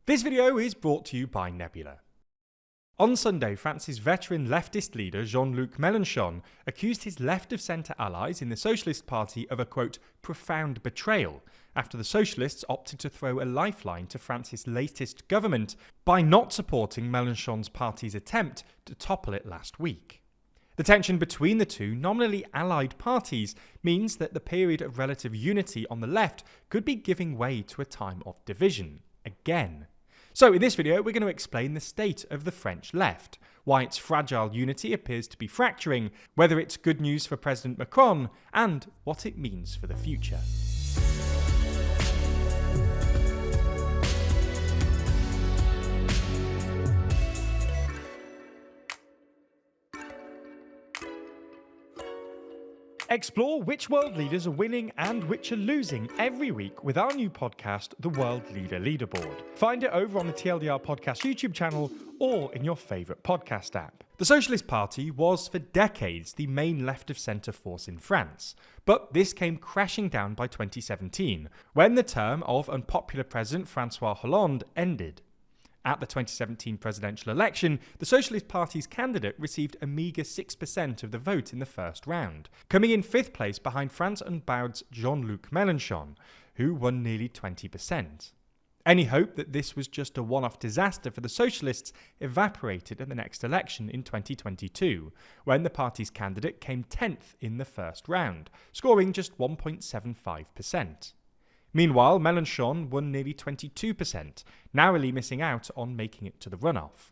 This video is brought to you by Nebula. On Sunday, France's veteran leftist leader Jean-Luc Mélenchon accused his left-of-centre allies in the Socialist Party of a, quote, profound betrayal after the Socialists opted to throw a lifeline to France's latest government by not supporting Mélenchon's party's attempt to topple it last week. The tension between the two nominally allied parties means that the period of relative unity on the left could be giving way to a time of division, again. So in this video, we're going to explain the state of the French left, why its fragile unity appears to be fracturing, whether it's good news for President Macron, and what it means for the future. Explore which world leaders are winning and which are losing every week with our new podcast, The World Leader Leaderboard. Find it over on the TLDR Podcast YouTube channel or in your favourite podcast app. The Socialist Party was for decades the main left-of-centre force in France, but this came crashing down by 2017, when the term of unpopular President François Hollande ended. At the 2017 presidential election, the Socialist Party's candidate received a meagre 6% of the vote in the first round, coming in fifth place behind France Unbowed's Jean-Luc Mélenchon, who won nearly 20%. Any hope that this was just a one-off disaster for the Socialists evaporated at the next election in 2022, when the party's candidate came 10th in the first round, scoring just 1.75%. Meanwhile, Mélenchon won nearly 22%, narrowly missing out on making it to the runoff.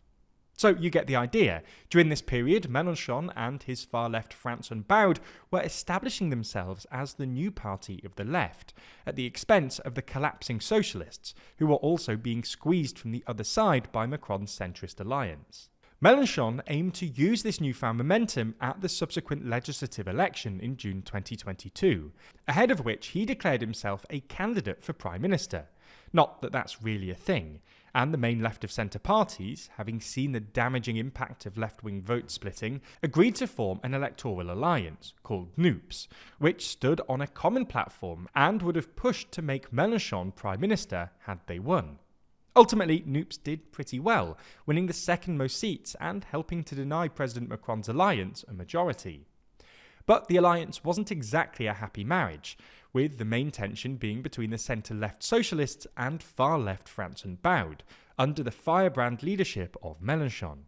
So you get the idea. During this period, Mélenchon and his far-left France Unbowed were establishing themselves as the new party of the left, at the expense of the collapsing Socialists, who were also being squeezed from the other side by Macron's centrist alliance. Mélenchon aimed to use this newfound momentum at the subsequent legislative election in June 2022, ahead of which he declared himself a candidate for Prime Minister. Not that that's really a thing, and the main left-of-centre parties, having seen the damaging impact of left-wing vote splitting, agreed to form an electoral alliance, called NUPES, which stood on a common platform and would have pushed to make Mélenchon Prime Minister had they won. Ultimately, NUPES did pretty well, winning the second most seats and helping to deny President Macron's alliance a majority. But the alliance wasn't exactly a happy marriage, with the main tension being between the centre-left Socialists and far-left France Unbowed, under the firebrand leadership of Mélenchon.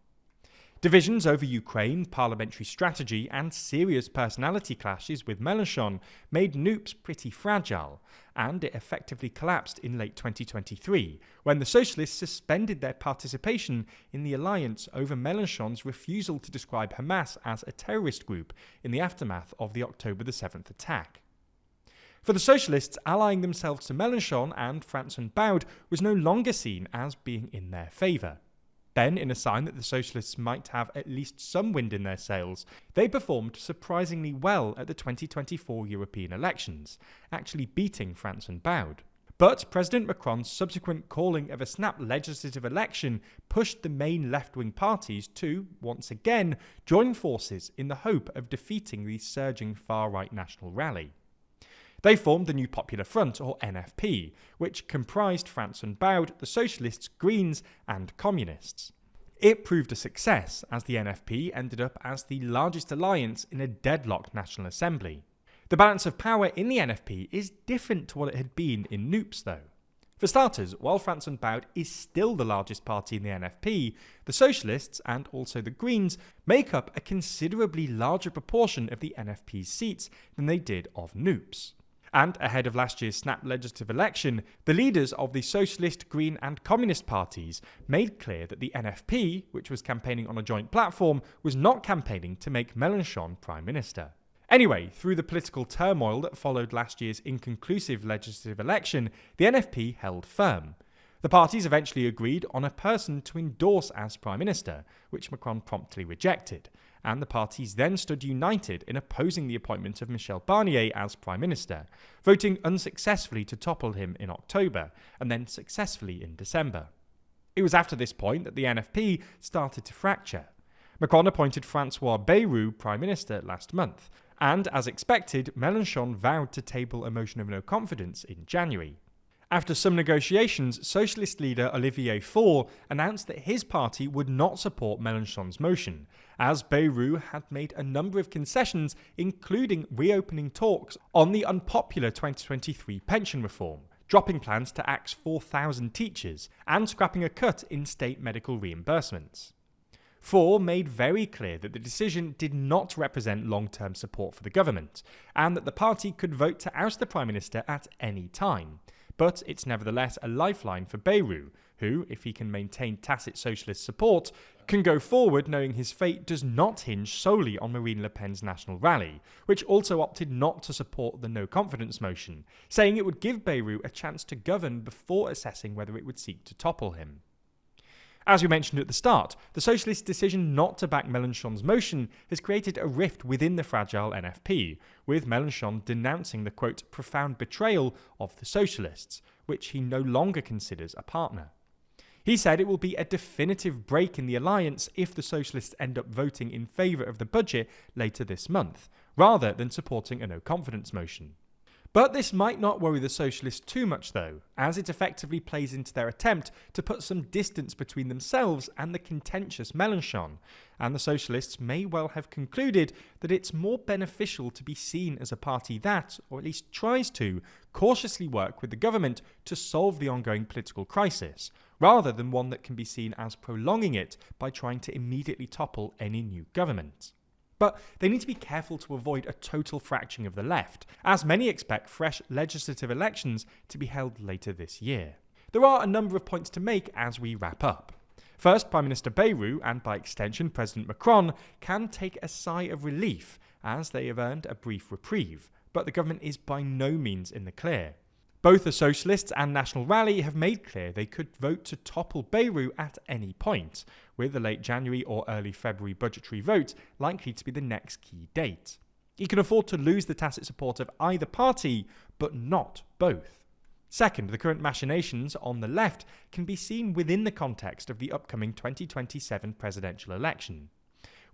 Divisions over Ukraine, parliamentary strategy, and serious personality clashes with Mélenchon made NUPES pretty fragile, and it effectively collapsed in late 2023, when the Socialists suspended their participation in the alliance over Mélenchon's refusal to describe Hamas as a terrorist group in the aftermath of the October 7th attack. For the Socialists, allying themselves to Mélenchon and France Unbowed was no longer seen as being in their favour. Then, in a sign that the Socialists might have at least some wind in their sails, they performed surprisingly well at the 2024 European elections, actually beating France Unbowed. But President Macron's subsequent calling of a snap legislative election pushed the main left-wing parties to, once again, join forces in the hope of defeating the surging far-right national rally. They formed the New Popular Front, or NFP, which comprised France Unbowed, the Socialists, Greens, and Communists. It proved a success, as the NFP ended up as the largest alliance in a deadlocked National Assembly. The balance of power in the NFP is different to what it had been in NUPES, though. For starters, while France Unbowed is still the largest party in the NFP, the Socialists, and also the Greens, make up a considerably larger proportion of the NFP's seats than they did of NUPES. And ahead of last year's snap legislative election, the leaders of the Socialist, Green and Communist parties made clear that the NFP, which was campaigning on a joint platform, was not campaigning to make Mélenchon Prime Minister. Anyway, through the political turmoil that followed last year's inconclusive legislative election, the NFP held firm. The parties eventually agreed on a person to endorse as Prime Minister, which Macron promptly rejected, and the parties then stood united in opposing the appointment of Michel Barnier as Prime Minister, voting unsuccessfully to topple him in October, and then successfully in December. It was after this point that the NFP started to fracture. Macron appointed François Bayrou Prime Minister last month, and as expected, Mélenchon vowed to table a motion of no confidence in January. After some negotiations, Socialist leader Olivier Faure announced that his party would not support Mélenchon's motion, as Bayrou had made a number of concessions, including reopening talks on the unpopular 2023 pension reform, dropping plans to axe 4,000 teachers, and scrapping a cut in state medical reimbursements. Faure made very clear that the decision did not represent long-term support for the government, and that the party could vote to oust the Prime Minister at any time. But it's nevertheless a lifeline for Bayrou, who, if he can maintain tacit socialist support, can go forward knowing his fate does not hinge solely on Marine Le Pen's National Rally, which also opted not to support the no-confidence motion, saying it would give Bayrou a chance to govern before assessing whether it would seek to topple him. As we mentioned at the start, the Socialists' decision not to back Mélenchon's motion has created a rift within the fragile NFP, with Mélenchon denouncing the, quote, profound betrayal of the Socialists, which he no longer considers a partner. He said it will be a definitive break in the alliance if the Socialists end up voting in favour of the budget later this month, rather than supporting a no-confidence motion. But this might not worry the Socialists too much though, as it effectively plays into their attempt to put some distance between themselves and the contentious Mélenchon, and the Socialists may well have concluded that it's more beneficial to be seen as a party that, or at least tries to, cautiously work with the government to solve the ongoing political crisis, rather than one that can be seen as prolonging it by trying to immediately topple any new government. But they need to be careful to avoid a total fracturing of the left, as many expect fresh legislative elections to be held later this year. There are a number of points to make as we wrap up. First, Prime Minister Bayrou, and by extension President Macron, can take a sigh of relief, as they have earned a brief reprieve, but the government is by no means in the clear. Both the Socialists and National Rally have made clear they could vote to topple Bayrou at any point, with the late January or early February budgetary vote likely to be the next key date. He can afford to lose the tacit support of either party, but not both. Second, the current machinations on the left can be seen within the context of the upcoming 2027 presidential election.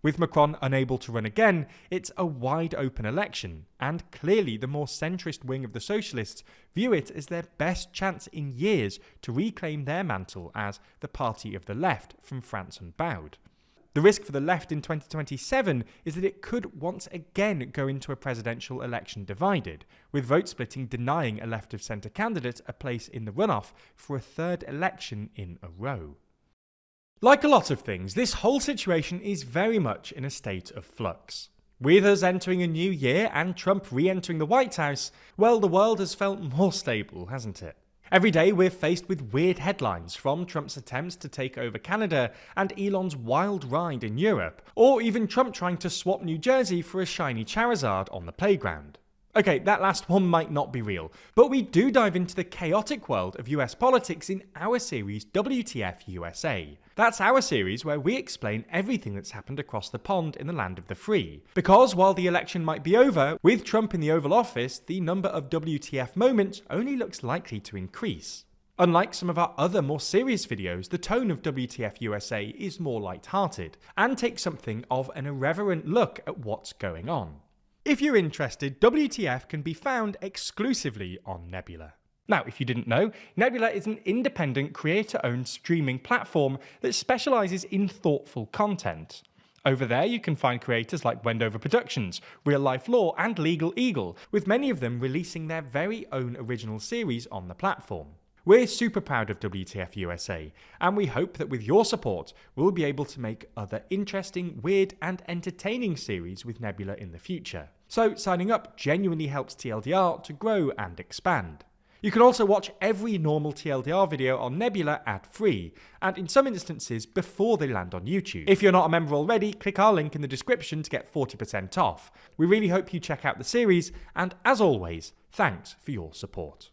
With Macron unable to run again, it's a wide-open election, and clearly the more centrist wing of the Socialists view it as their best chance in years to reclaim their mantle as the party of the left from France unbowed. The risk for the left in 2027 is that it could once again go into a presidential election divided, with vote splitting denying a left-of-centre candidate a place in the runoff for a third election in a row. Like a lot of things, this whole situation is very much in a state of flux. With us entering a new year and Trump re-entering the White House, well, the world has felt more stable, hasn't it? Every day we're faced with weird headlines, from Trump's attempts to take over Canada and Elon's wild ride in Europe, or even Trump trying to swap New Jersey for a shiny Charizard on the playground. Okay, that last one might not be real, but we do dive into the chaotic world of US politics in our series WTF USA. That's our series where we explain everything that's happened across the pond in the land of the free. Because while the election might be over, with Trump in the Oval Office, the number of WTF moments only looks likely to increase. Unlike some of our other more serious videos, the tone of WTF USA is more light-hearted, and takes something of an irreverent look at what's going on. If you're interested, WTF can be found exclusively on Nebula. Now, if you didn't know, Nebula is an independent, creator-owned streaming platform that specialises in thoughtful content. Over there, you can find creators like Wendover Productions, Real Life Law, and Legal Eagle, with many of them releasing their very own original series on the platform. We're super proud of WTF USA, and we hope that with your support, we'll be able to make other interesting, weird, and entertaining series with Nebula in the future. So signing up genuinely helps TLDR to grow and expand. You can also watch every normal TLDR video on Nebula ad-free, and in some instances before they land on YouTube. If you're not a member already, click our link in the description to get 40% off. We really hope you check out the series, and as always, thanks for your support.